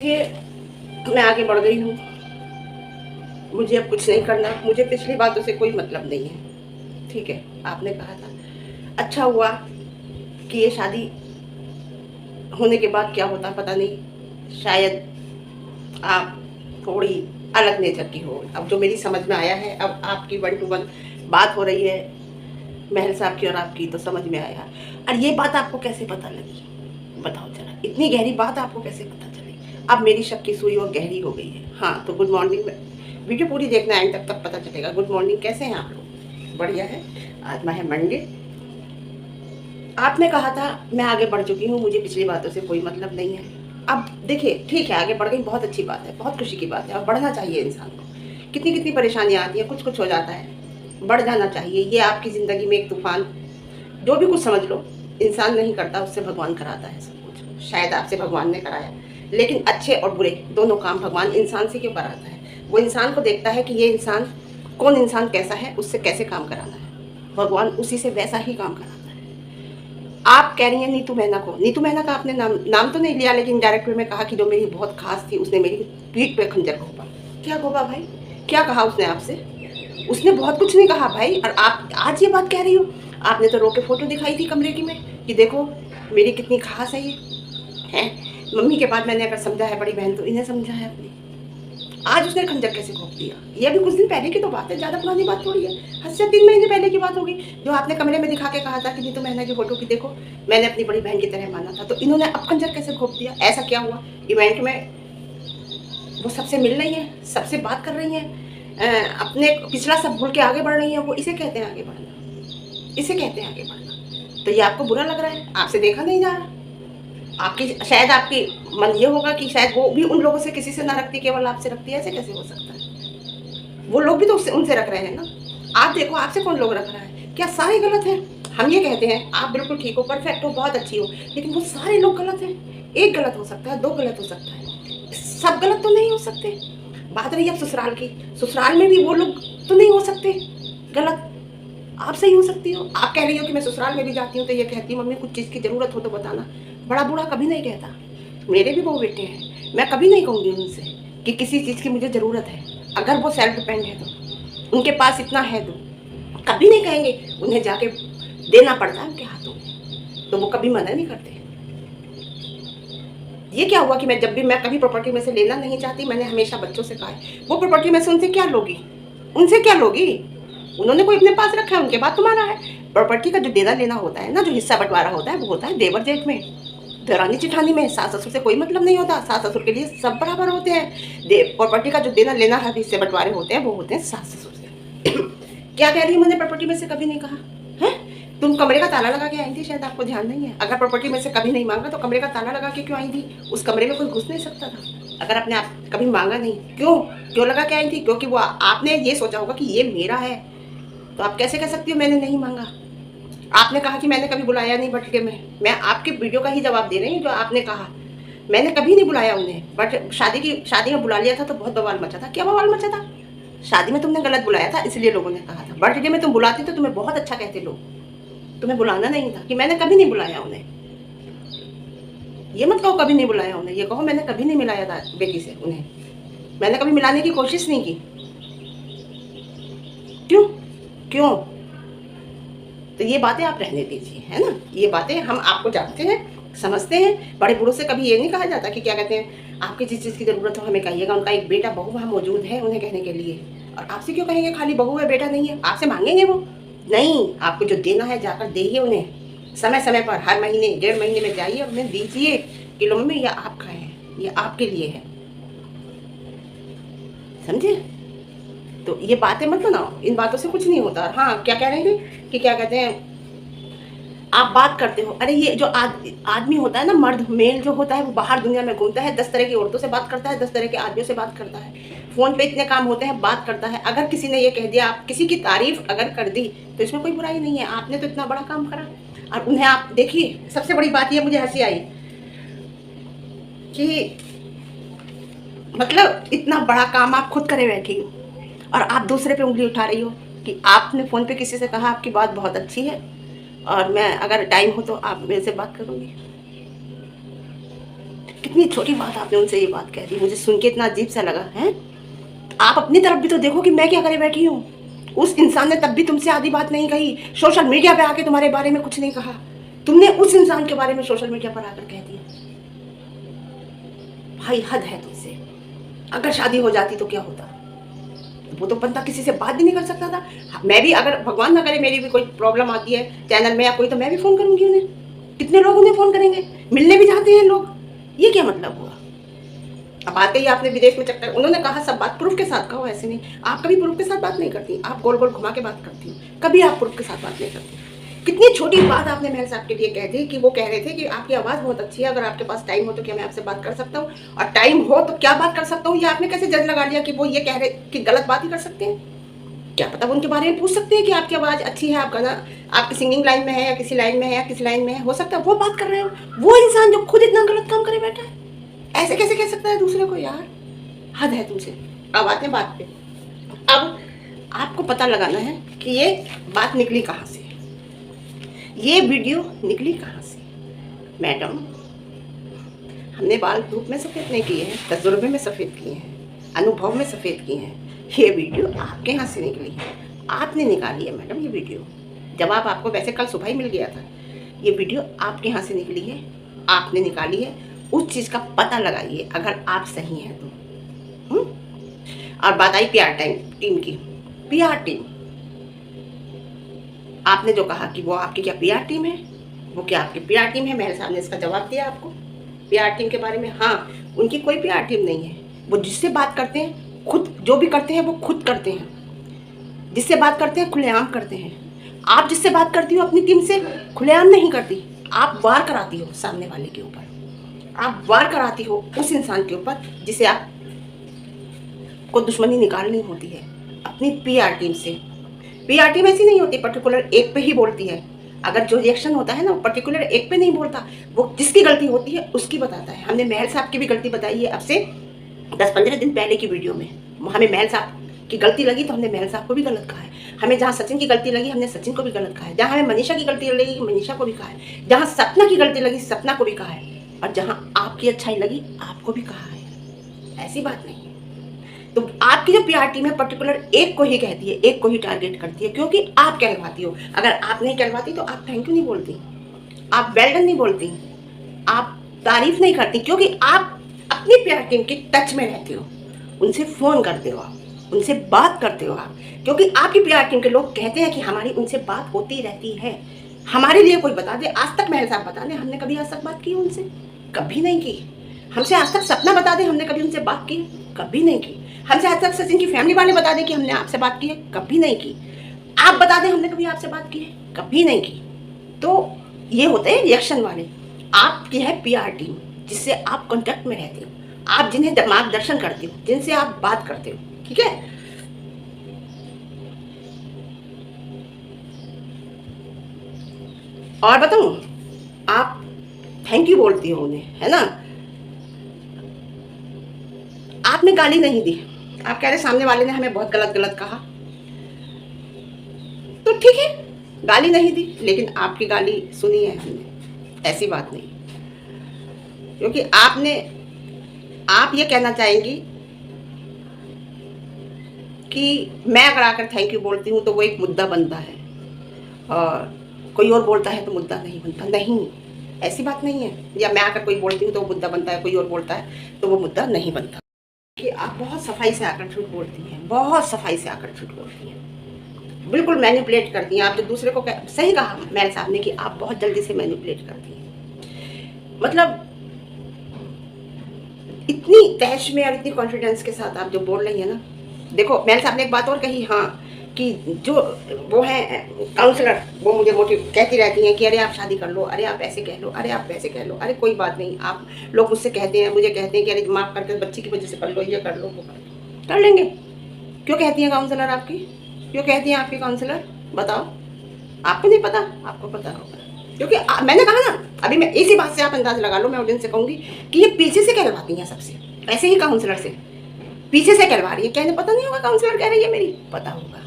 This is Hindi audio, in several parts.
कि मैं आगे बढ़ गई हूँ, मुझे अब कुछ नहीं करना, मुझे पिछली बातों से कोई मतलब नहीं है। ठीक है, आपने कहा था, अच्छा हुआ कि ये शादी होने के बाद क्या होता पता नहीं, शायद आप थोड़ी अलग नेचर की हो। अब जो मेरी समझ में आया है, अब आपकी 1 to 1 बात हो रही है महल साहब की और आपकी, तो समझ में आया। और ये बात आपको कैसे पता लगी, बताओ जरा, इतनी गहरी बात आपको कैसे पता चली? अब मेरी शक की सुई और गहरी हो गई है। हाँ, तो गुड मॉर्निंग, वीडियो पूरी देखना एंड तक, तब पता चलेगा। गुड मॉर्निंग, कैसे हैं आप लोग? बढ़िया है। आज मैं है मंडे। आपने कहा था मैं आगे बढ़ चुकी हूँ, मुझे पिछली बातों से कोई मतलब नहीं है। अब देखिए, ठीक है, आगे बढ़ गई, बहुत अच्छी बात है, बहुत खुशी की बात है, और बढ़ना चाहिए इंसान को। कितनी कितनी परेशानियाँ आती हैं, कुछ कुछ हो जाता है, बढ़ जाना चाहिए। ये आपकी ज़िंदगी में एक तूफान, जो भी कुछ समझ लो, इंसान नहीं करता, उससे भगवान कराता है सब कुछ। शायद आपसे भगवान ने कराया, लेकिन अच्छे और बुरे दोनों काम भगवान इंसान से क्यों कराता है? वो इंसान को देखता है कि ये इंसान, कौन इंसान कैसा है, उससे कैसे काम कराना है। भगवान उसी से वैसा ही काम कराता है। आप कह रही हैं नीतू मैना को, नीतू मैना का आपने नाम तो नहीं लिया, लेकिन डायरेक्ट वे में कहा कि जो मेरी बहुत खास थी, उसने मेरी पीठ पे खंजर घोंपा। क्या घोंपा भाई? क्या कहा उसने आपसे? उसने बहुत कुछ नहीं कहा भाई, और आप आज ये बात कह रही हो? आपने तो रो के फोटो दिखाई थी कमरे की में कि देखो मेरी कितनी खास है ये है। मम्मी के बाद मैंने अगर समझा है बड़ी बहन, तो इन्हें समझा है अपनी। आज उसने खंजर कैसे घोंप दिया? ये अभी कुछ दिन पहले की तो बात है, ज्यादा पुरानी बात थोड़ी है। 2-3 महीने पहले की बात होगी, जो आपने कमरे में दिखा के कहा था कि नीतू मैना की फोटो की देखो, मैंने अपनी बड़ी बहन की तरह माना था। तो इन्होंने अब खंजर कैसे घोंप दिया? ऐसा क्या हुआ इवेंट में? वो सबसे मिल रही हैं, सबसे बात कर रही हैं, अपने पिछला सब भूल के आगे बढ़ रही हैं, वो इसे कहते हैं आगे बढ़ना, इसे कहते हैं आगे बढ़ना। तो ये आपको बुरा लग रहा है, आपसे देखा नहीं जा रहा। आपकी शायद आपकी मन ये होगा कि शायद वो भी उन लोगों से किसी से ना रखती, केवल आपसे रखती है। ऐसे कैसे हो सकता है? वो लोग भी तो उससे उनसे रख रहे हैं ना। आप देखो, आपसे कौन लोग रख रहा है? क्या सारे गलत हैं? हम ये कहते हैं आप बिल्कुल ठीक हो, परफेक्ट हो, बहुत अच्छी हो, लेकिन वो सारे लोग गलत हैं। एक गलत हो सकता है, दो गलत हो सकता है, सब गलत तो नहीं हो सकते। बात रही अब ससुराल की, ससुराल में भी वो लोग तो नहीं हो सकते गलत। आप सही हो सकती हो। आप कह रही हो कि मैं ससुराल में भी जाती हूँ तो ये कहती हूँ मम्मी कुछ चीज़ की ज़रूरत हो तो बताना। बड़ा बूढ़ा कभी नहीं कहता। मेरे भी बहू बेटे हैं, मैं कभी नहीं कहूँगी उनसे कि किसी चीज़ की मुझे ज़रूरत है। अगर वो सेल्फ डिपेंड है तो, उनके पास इतना है तो कभी नहीं कहेंगे। उन्हें जाके देना पड़ता है उनके हाथों में, तो वो कभी मना नहीं करते। ये क्या हुआ कि मैं जब भी, मैं कभी प्रॉपर्टी में से लेना नहीं चाहती। मैंने हमेशा बच्चों से कहा है, वो प्रॉपर्टी में से उनसे क्या लोगी? उनसे क्या लोगी? उन्होंने कोई अपने पास रखा है, उनके बाद तुम्हारा है। प्रॉपर्टी का जो देना लेना होता है ना, जो हिस्सा बंटवारा होता है, वो होता है देवर जेठ में, दरानी चिठानी में। सास ससुर से कोई मतलब नहीं होता, सास ससुर के लिए सब बराबर होते हैं। प्रॉपर्टी का जो देना लेना है, हिस्से बंटवारे होते हैं, वो होते हैं सास ससुर से। क्या कह रही है? मैंने प्रॉपर्टी में से कभी नहीं कहा है। तुम कमरे का ताला लगा के आई थी, शायद आपको ध्यान नहीं है। अगर प्रॉपर्टी में से कभी नहीं मांगा तो कमरे का ताला लगा के क्यों आई थी? उस कमरे में कोई घुस नहीं सकता था अगर आपने आप कभी मांगा नहीं। क्यों क्यों लगा के आई थी? क्योंकि वो आपने ये सोचा होगा कि ये मेरा है। तो आप कैसे कह सकती हो मैंने नहीं मांगा? आपने कहा कि मैंने कभी बुलाया नहीं बटके में। मैं आपके वीडियो का ही जवाब दे रही हूँ जो आपने कहा। मैंने कभी नहीं बुलाया उन्हें, बट शादी में बुला लिया था तो बहुत बवाल मचा था। क्या बवाल मचा था? शादी में तुमने गलत बुलाया था, इसलिए लोगों ने कहा था। बर्थडे में तुम बुलाती तो तुम्हें बहुत अच्छा कहते लोग। तुम्हें बुलाना नहीं था कि मैंने कभी नहीं बुलाया उन्हें। ये मत कहो कभी नहीं बुलाया उन्हें, ये कहो मैंने कभी नहीं मिलाया था बेटी से उन्हें। मैंने कभी मिलाने की कोशिश नहीं की। क्यों क्यों? तो ये बातें आप रहने दीजिए, है ना। ये बातें हम आपको जानते हैं, समझते हैं। बड़े बूढ़ों से कभी ये नहीं कहा जाता कि क्या कहते हैं, आपकी जिस चीज़ की ज़रूरत हो हमें कहिएगा। उनका एक बेटा बहू वहाँ मौजूद है उन्हें कहने के लिए, और आपसे क्यों कहेंगे खाली बहू है बेटा नहीं है? आपसे मांगेंगे वो? नहीं, आपको जो देना है जाकर दीजिए उन्हें, समय समय पर, हर महीने 1.5 महीने में जाइए उन्हें दीजिए कि लो मम्मी ये आपका है, ये आपके लिए है। समझे? तो ये बातें मत बनाओ, इन बातों से कुछ नहीं होता। हाँ, क्या कह रहे थे कि क्या कहते हैं, आप बात करते हो। अरे ये जो आदमी होता है ना, मर्द मेल जो होता है, वो बाहर दुनिया में घूमता है, 10 तरह की औरतों से बात करता है, 10 तरह के आदमियों से बात करता है, फोन पे इतने काम होते हैं, बात करता है। अगर किसी ने ये कह दिया, आप किसी की तारीफ अगर कर दी, तो इसमें कोई बुराई नहीं है। आपने तो इतना बड़ा काम करा, और उन्हें आप देखिए। सबसे बड़ी बात ये मुझे हंसी आई कि मतलब इतना बड़ा काम आप खुद करे बैठी हो, और आप दूसरे पे उंगली उठा रही हो कि आपने फ़ोन पे किसी से कहा आपकी बात बहुत अच्छी है, और मैं अगर टाइम हो तो आप मेरे से बात करूँगी। इतनी छोटी बात आपने उनसे ये बात कह दी, मुझे सुन के इतना अजीब सा लगा है। आप अपनी तरफ भी तो देखो कि मैं क्या करे बैठी हूँ। उस इंसान ने तब भी तुमसे आधी बात नहीं कही, सोशल मीडिया पे आके तुम्हारे बारे में कुछ नहीं कहा, तुमने उस इंसान के बारे में सोशल मीडिया पर आकर कह दिया। भाई हद है तुमसे। अगर शादी हो जाती तो क्या होता? वो तो बंदा किसी से बात भी नहीं कर सकता था। मैं भी, अगर भगवान ना करे मेरी भी कोई प्रॉब्लम आती है चैनल में या कोई, तो मैं भी फोन करूंगी उन्हें। कितने लोग उन्हें फोन करेंगे, मिलने भी चाहते हैं लोग। ये क्या मतलब हुआ? अब आते ही आपने विदेश में चक्कर, उन्होंने कहा सब बात प्रूफ के साथ कहो, ऐसे नहीं। आप कभी प्रूफ के साथ बात नहीं करती, आप गोल गोल घुमा के बात करती हो, कभी आप प्रूफ के साथ बात नहीं करती। कितनी छोटी बात आपने महल साहब के लिए कह दी कि वो कह रहे थे कि आपकी आवाज़ बहुत अच्छी है, अगर आपके पास टाइम हो तो क्या मैं आपसे बात कर सकता हूँ, और टाइम हो तो क्या बात कर सकता हूँ। ये आपने कैसे जज लगा लिया कि वो ये कह रहे कि गलत बात ही कर सकते हैं? क्या पता वो उनके बारे में पूछ सकते हैं कि आपकी आवाज़ अच्छी है, आप गाना आपकी सिंगिंग लाइन में है या किसी लाइन में है या किसी लाइन में है, हो सकता है वो बात कर रहे हो। वो इंसान जो खुद इतना गलत काम करे बैठा है, ऐसे कैसे कह सकता है दूसरे को? यार हद है तुमसे। अब आते हैं बात पे। अब आपको पता लगाना है कि ये बात निकली कहाँ से, ये वीडियो निकली कहाँ से। मैडम, हमने बाल धूप में सफ़ेद नहीं किए हैं, तजुर्बे में सफ़ेद किए हैं, अनुभव में सफ़ेद किए हैं। ये वीडियो आपके यहाँ से निकली है, आपने निकाली है मैडम ये वीडियो। जवाब आपको वैसे कल सुबह ही मिल गया था। ये वीडियो आपके यहाँ से निकली है, आपने निकाली है। उस चीज़ का पता लगाइए अगर आप सही हैं तो। और बात आई PR टीम की। PR टीम, आपने जो कहा कि वो आपकी क्या PR टीम है, वो क्या आपकी PR टीम है? महल साहब ने इसका जवाब दिया आपको PR टीम के बारे में। हाँ, उनकी कोई PR टीम नहीं है। वो जिससे बात करते हैं, खुद जो भी करते हैं वो खुद करते हैं। जिससे बात करते हैं खुलेआम करते हैं। आप जिससे बात करती हो अपनी टीम से खुलेआम नहीं करती, आप वार कराती हो सामने वाले के ऊपर, आप वार कराती हो उस इंसान के ऊपर जिसे आप को दुश्मनी निकालनी होती है अपनी PR टीम से। PR टीम ऐसी नहीं होती पर्टिकुलर एक पे ही बोलती है। अगर जो रिएक्शन होता है ना, वो पर्टिकुलर एक पे नहीं बोलता, वो जिसकी गलती होती है उसकी बताता है। हमने महल साहब की भी गलती बताई है अब से 10-15 दिन पहले की वीडियो में। हमें महल साहब की गलती लगी तो हमने महल साहब को भी गलत कहा है। हमें जहाँ सचिन की गलती लगी हमने सचिन को भी गलत कहा है। जहाँ हमें मनीषा की गलती लगी मनीषा को भी कहा है। जहाँ सपना की गलती लगी सपना को भी कहा है। और जहाँ आपकी अच्छाई लगी आपको भी कहा है। ऐसी बात नहीं है। तो आपकी जो PR टीम है पर्टिकुलर एक को ही कहती है, एक को ही टारगेट करती है, क्योंकि आप कहलवाती हो। अगर आप नहीं कहलवाती तो आप थैंक यू नहीं बोलती, आप वेल डन नहीं बोलती, आप तारीफ नहीं करती, क्योंकि आप अपनी PR टीम के टच में रहते हो, उनसे फ़ोन करते हो, आप उनसे बात करते हो आप, क्योंकि आपकी PR टीम के लोग कहते हैं कि हमारी उनसे बात होती रहती है। हमारे लिए कोई बता दे, आज तक महल साहब बता दें हमने कभी आज तक बात की उनसे? कभी नहीं की। हमसे आज तक सपना बता दे हमने कभी उनसे बात की? कभी नहीं की। हमसे आज तक सचिन की फैमिली वाले बता दें कि हमने आपसे बात की है? कभी नहीं की। आप बता दें हमने कभी आपसे बात की है? कभी नहीं की। तो ये होते हैं रिएक्शन वाले। आपकी है PR टीम जिससे आप कांटेक्ट में रहते हो, आप जिन्हें मार्गदर्शन करते हो, जिनसे आप बात करते हो, ठीक है? और बताऊं, आप थैंक यू बोलती हो उन्हें, है ना? आपने गाली नहीं दी, आप कह रहे सामने वाले ने हमें बहुत गलत गलत कहा, तो ठीक है, गाली नहीं दी, लेकिन आपकी गाली सुनी है हमने, ऐसी बात नहीं। क्योंकि आप ये कहना चाहेंगी कि मैं अगर आकर थैंक यू बोलती हूँ तो वो एक मुद्दा बनता है, और कोई और बोलता है तो मुद्दा नहीं बनता। नहीं, ऐसी बात नहीं है। या मैं आकर कोई बोलती हूँ तो वो मुद्दा बनता है, कोई और बोलता है तो वो मुद्दा नहीं बनता। कि आप बहुत सफाई से आकर झूठ बोलती हैं, बहुत सफाई से आकर झूठ बोलती हैं, बिल्कुल मैनिपुलेट करती हैं। आप जो दूसरे को सही कहा महल साहब ने कि आप बहुत जल्दी से मैनिपुलेट करती हैं। मतलब इतनी तहश में और इतनी कॉन्फिडेंस के साथ आप जो बोल रही हैं ना, देखो महल साहब ने एक बात और कही, हाँ, कि जो वो है काउंसलर, वो मुझे मोटिव कहती रहती हैं कि अरे आप शादी कर लो, अरे आप ऐसे कह लो, अरे आप वैसे कह लो, अरे कोई बात नहीं। आप लोग मुझसे कहते हैं, मुझे कहते हैं कि अरे माफ़ करके बच्ची की वजह से कर लो, ये कर लो, वो कर लेंगे। क्यों कहती हैं काउंसलर आपकी? क्यों कहती हैं आपकी काउंसलर? बताओ, आपको नहीं पता? आपको पता होगा, क्योंकि मैंने कहा ना, अभी मैं इसी बात से आप अंदाज़ लगा लो। मैं ऑडियंस से कहूँगी कि ये पीछे से कहलवाती हैं सबसे, ऐसे ही काउंसलर से पीछे से कहलवा रही है। कहने पता नहीं होगा काउंसलर कह रही है मेरी, पता होगा।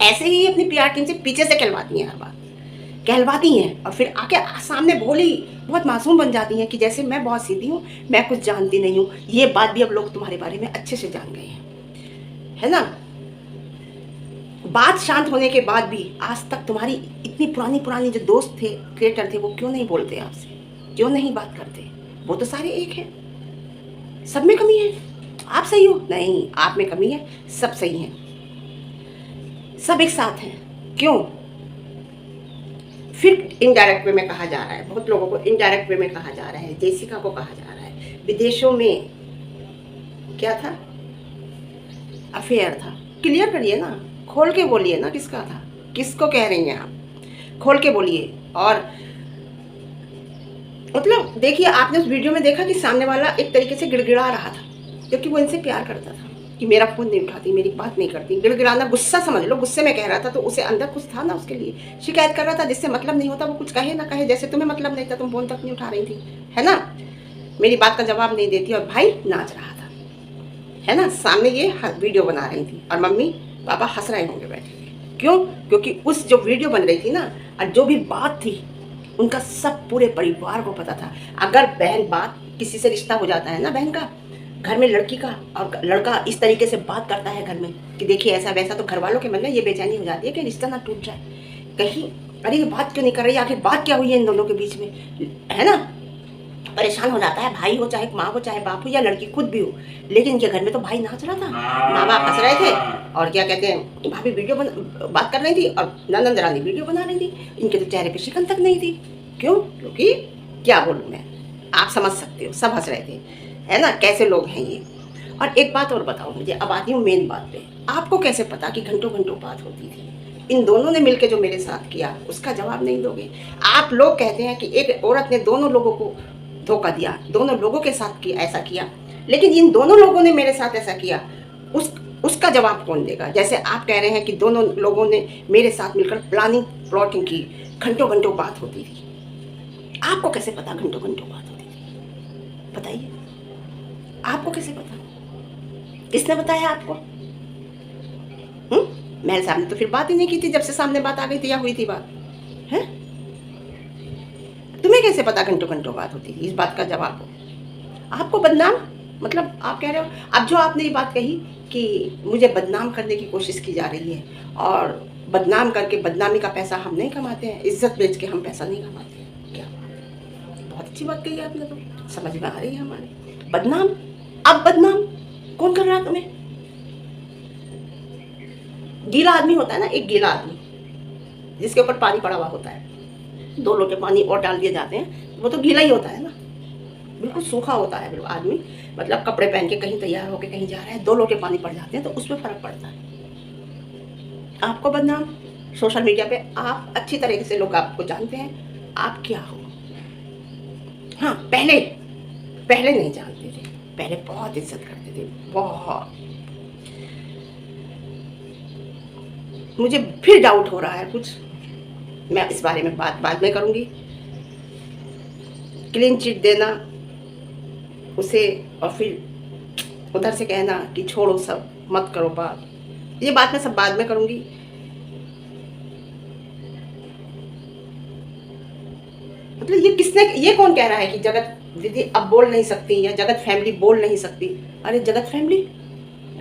ऐसे ही अपनी PR टीम से पीछे से कहलवाती हैं हर बात, कहलवाती हैं और फिर आके सामने भोली बहुत मासूम बन जाती हैं कि जैसे मैं बहुत सीधी हूँ, मैं कुछ जानती नहीं हूँ। ये बात भी अब लोग तुम्हारे बारे में अच्छे से जान गए हैं, है ना। बात शांत होने के बाद भी आज तक तुम्हारी इतनी पुरानी पुरानी जो दोस्त थे, क्रिएटर थे, वो क्यों नहीं बोलते आपसे, क्यों नहीं बात करते? वो तो सारे एक हैं, सब में कमी है। आप सही हो नहीं, आप में कमी है, सब सही हैं, सब एक साथ हैं। क्यों? फिर इनडायरेक्ट वे में कहा जा रहा है, बहुत लोगों को इनडायरेक्ट वे में कहा जा रहा है। जेसिका को कहा जा रहा है विदेशों में क्या था, अफेयर था। क्लियर करिए ना, खोल के बोलिए ना, किसका था, किसको कह रही हैं आप, खोल के बोलिए। और मतलब देखिए, आपने उस वीडियो में देखा कि सामने वाला एक तरीके से गिड़गिड़ा रहा था, क्योंकि वो इनसे प्यार करता था कि मेरा फोन नहीं उठाती, मेरी बात नहीं करती। गिड़गिड़ाना, गुस्सा समझ लो, गुस्से में कह रहा था, तो उसे अंदर कुछ था ना उसके लिए, शिकायत कर रहा था। जिससे मतलब नहीं होता वो कुछ कहे ना कहे, जैसे तुम्हें मतलब नहीं था, तुम फोन तक नहीं उठा रही थी, है ना, मेरी बात का जवाब नहीं देती, और भाई नाच रहा था, है ना, सामने ये वीडियो बना रही थी, और मम्मी पापा हंस रहे होंगे बैठे। क्यों? क्योंकि उस जो वीडियो बन रही थी ना, और जो भी बात थी, उनका सब पूरे परिवार को पता था। अगर बहन बात, किसी से रिश्ता हो जाता है ना बहन का, घर में लड़की का, और लड़का इस तरीके से बात करता है घर में कि देखिए ऐसा वैसा, तो घर वालों के मन में ये बेचैनी हो जाती है कि रिश्ता ना टूट जाए कहीं, अरे ये बात क्यों नहीं कर रही, आखिर बात क्या हुई है इन दोनों के बीच में, है ना। परेशान हो जाता है, भाई हो चाहे माँ हो चाहे बाप हो या लड़की खुद भी हो। लेकिन इनके घर में तो भाई नाच रहा था, माँ बाप हंस रहे थे, और क्या कहते हैं, भाभी वीडियो बात कर रही थी, और नंदन रानी वीडियो बना रही थी। इनके तो चेहरे पे शिकन तक नहीं थी। क्यों? क्योंकि क्या बोलूँ मैं, आप समझ सकते हो, सब हंस रहे थे, है ना, कैसे लोग हैं ये। और एक बात और बताओ मुझे, अब आती हूँ मेन बात पे। आपको कैसे पता कि घंटों घंटों बात होती थी? इन दोनों ने मिलकर जो मेरे साथ किया, उसका जवाब नहीं दोगे? आप लोग कहते हैं कि एक औरत ने दोनों लोगों को धोखा दिया, दोनों लोगों के साथ किया, ऐसा किया, लेकिन इन दोनों लोगों ने मेरे साथ ऐसा किया, उसका जवाब कौन देगा? जैसे आप कह रहे हैं कि दोनों लोगों ने मेरे साथ मिलकर प्लानिंग प्लॉटिंग की, घंटों घंटों बात होती थी। आपको कैसे पता घंटों घंटों बात होती थी? बताइए, आपको कैसे पता? किसने बताया आपको? मेरे सामने तो फिर बात ही नहीं की थी, जब से सामने बात आ गई थी या हुई थी बात, है? तुम्हें कैसे पता घंटों घंटों बात होती थी? इस बात का जवाब हो। आपको बदनाम, मतलब आप कह रहे हो, अब जो आपने ये बात कही कि मुझे बदनाम करने की कोशिश की जा रही है, और बदनाम करके, बदनामी का पैसा हम नहीं कमाते हैं, इज्जत बेच के हम पैसा नहीं कमाते हैं। क्या बहुत अच्छी बात कही आपने, तो समझ में आ रही है हमारे। बदनाम, अब बदनाम कौन कर रहा है तुम्हें? गीला आदमी होता है ना, एक गीला आदमी जिसके ऊपर पानी पड़ा हुआ होता है, 2 लोटे पानी और डाल दिए जाते हैं, वो तो गीला ही होता है ना, बिल्कुल सूखा होता है बिल्कुल आदमी, मतलब कपड़े पहन के कहीं तैयार होके कहीं जा रहा है, 2 लोटे पानी पड़ जाते हैं, तो उसमें फर्क पड़ता है। आपको बदनाम, सोशल मीडिया पे आप अच्छी तरीके से लोग आपको जानते हैं, आप क्या हो। हाँ, पहले पहले नहीं जानते थे, पहले बहुत इज्जत करते थे, बहुत। मुझे फिर डाउट हो रहा है कुछ, मैं इस बारे में बात बाद में करूंगी। क्लीन चिट देना उसे, और फिर उधर से कहना कि छोड़ो सब, मत करो बात, ये बात मैं सब बाद में करूंगी। मतलब ये किसने, ये कौन कह रहा है कि जगत दीदी अब बोल नहीं सकती, या जगत फैमिली बोल नहीं सकती? अरे जगत फैमिली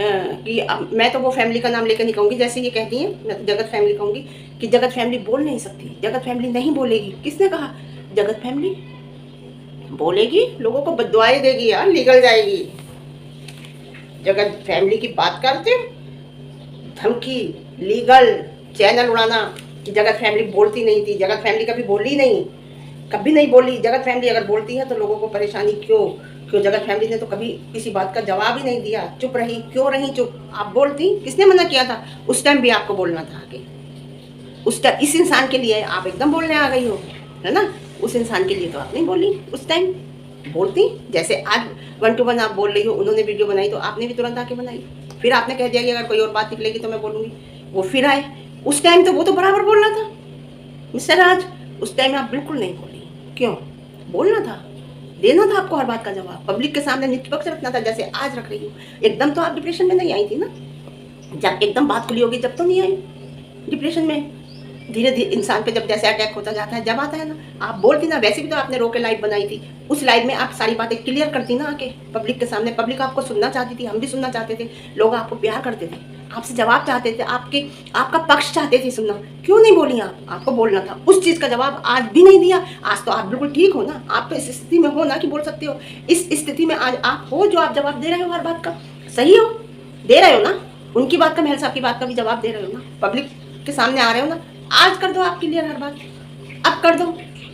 कि मैं तो वो फैमिली का नाम लेकर नहीं कहूँगी, जैसे ये कहती हैं, मैं तो जगत फैमिली कहूँगी कि जगत फैमिली बोल नहीं सकती, जगत फैमिली नहीं बोलेगी। किसने कहा? जगत फैमिली बोलेगी, लोगों को बददुआएं देगी यार, निकल जाएगी। जगत फैमिली की बात करते, धमकी, लीगल चैनल उड़ाना कि जगत फैमिली बोलती नहीं थी। जगत फैमिली कभी बोली नहीं, कभी नहीं बोली। जगत फैमिली अगर बोलती है तो लोगों को परेशानी क्यों? क्यों जगत फैमिली ने तो कभी किसी बात का जवाब ही नहीं दिया, चुप रही। क्यों रही चुप? आप बोलती, किसने मना किया था? उस टाइम भी आपको बोलना था आगे। उस टाइम इस इंसान के लिए आप एकदम बोलने आ गई हो, है ना, उस इंसान के लिए तो आप नहीं बोली, उस टाइम बोलती। जैसे आज 1 to 1 आप बोल रही हो, उन्होंने वीडियो बनाई तो आपने भी तुरंत आके बनाई, फिर आपने कह दिया कि अगर कोई और बात निकलेगी तो मैं बोलूँगी, वो फिर आए। उस टाइम तो वो तो बराबर बोलना था मिस्टर राज, उस टाइम आप बिल्कुल नहीं बोली। क्यों? बोलना था, देना था आपको हर बात का जवाब, पब्लिक के सामने निष्पक्ष रखना था, जैसे आज रख रही हूँ। एकदम तो आप डिप्रेशन में नहीं आई थी ना, जब एकदम बात खुली होगी जब तो नहीं आई डिप्रेशन में, धीरे धीरे इंसान पे जब जैसे अटैक होता जाता है, जब आता है ना, आप बोलती ना, वैसे भी तो आपने रो के लाइव बनाई थी, उस लाइव में आप सारी बातें क्लियर करती ना आके पब्लिक के सामने। पब्लिक आपको सुनना चाहती थी, हम भी सुनना चाहते थे, लोग आपको प्यार करते थे, आपसे जवाब चाहते थे, आपका पक्ष चाहते थे सुनना। क्यों नहीं बोली आप? आपको बोलना था। उस चीज़ का जवाब आज भी नहीं दिया। आज तो आप बिल्कुल ठीक हो ना, आप तो इस स्थिति में हो ना कि बोल सकते हो। इस स्थिति में आज आप हो जो आप जवाब दे रहे हो हर बात का। सही हो, दे रहे हो ना, उनकी बात का, महल साहब की बात का भी जवाब दे रहे हो ना, पब्लिक के सामने आ रहे हो ना। आज कर दो आप क्लियर हर बात, अब कर दो।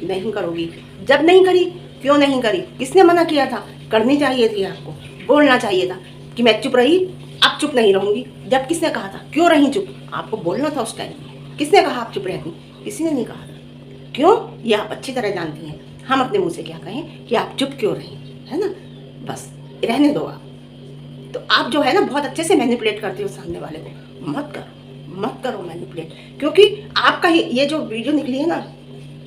नहीं करोगी, जब नहीं करी, क्यों नहीं करी? किसने मना किया था? करनी चाहिए थी आपको, बोलना चाहिए था कि मैं चुप रही, अब चुप नहीं रहूंगी। जब किसने कहा था? क्यों रही चुप? आपको बोलना था उस टाइम। किसने कहा आप चुप रहती? किसी ने नहीं कहा था। क्यों? ये आप अच्छी तरह जानती हैं। हम अपने मुंह से क्या कहें कि आप चुप क्यों रही, है ना? बस रहने दो आप। तो आप जो है ना बहुत अच्छे से मैनिपुलेट करते हो सामने वाले को। मत करो मैनिपुलेट, क्योंकि आपका ये जो वीडियो निकली है ना,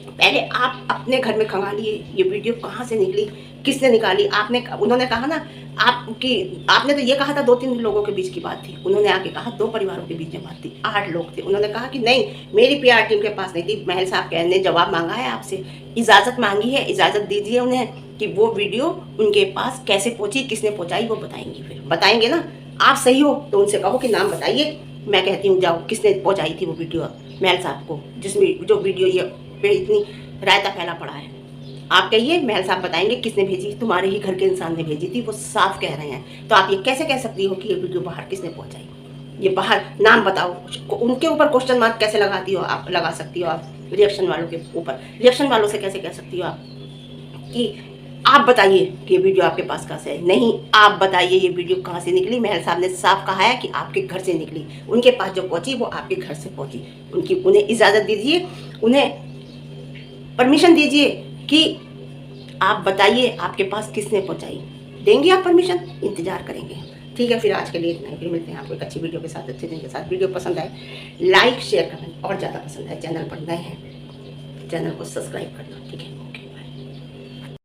पहले आप अपने घर में खंगालिए ये वीडियो कहाँ से निकली, किसने निकाली। उन्होंने कहा ना आपने तो ये कहा था 2-3 लोगों के बीच की बात थी, उन्होंने आके कहा 2 परिवारों के बीच में बात थी, 8 लोग थे। उन्होंने कहा कि नहीं, मेरी पीआर टीम के पास नहीं थी। महल साहब ने जवाब मांगा है आपसे, इजाज़त मांगी है, इजाज़त दीजिए उन्हें कि वो वीडियो उनके पास कैसे पहुंची, किसने पहुंचाई, वो बताएंगे। फिर बताएंगे ना, आप सही हो तो उनसे कहो कि नाम बताइए, मैं कहती हूँ जाओ किसने पहुंचाई थी वो वीडियो महल साहब को, जिसमें जो वीडियो ये पे इतनी रायता फैला पड़ा है। आप कहिए, महल साहब बताएंगे किसने भेजी, तुम्हारे ही घर के इंसान ने भेजी थी, वो साफ कह रहे हैं। तो आप ये कैसे कह सकती हो कि ये वीडियो बाहर किसने पहुंचाई? ये बाहर नाम बताओ। उनके ऊपर क्वेश्चन मार्क कैसे लगाती हो आप, लगा सकती हो आप रिएक्शन वालों के ऊपर? रिएक्शन वालों से कैसे कह सकती हो आप कि आप बताइए कि ये वीडियो आपके पास कहाँ से आई? नहीं, आप बताइए ये वीडियो कहाँ से निकली। महल साहब ने साफ कहा है कि आपके घर से निकली, उनके पास जो पहुंची वो आपके घर से पहुंची। उन्हें इजाज़त दीजिए, उन्हें परमिशन दीजिए कि आप बताइए आपके पास किसने पहुंचाई। देंगे आप परमिशन? इंतजार करेंगे। ठीक है, फिर आज के लिए इतना ही। फिर मिलते हैं आपको एक अच्छी वीडियो के साथ, अच्छे दिन के साथ। वीडियो पसंद आए लाइक शेयर करना, और ज़्यादा पसंद आए चैनल पर नए हैं चैनल को सब्सक्राइब करना। ठीक है।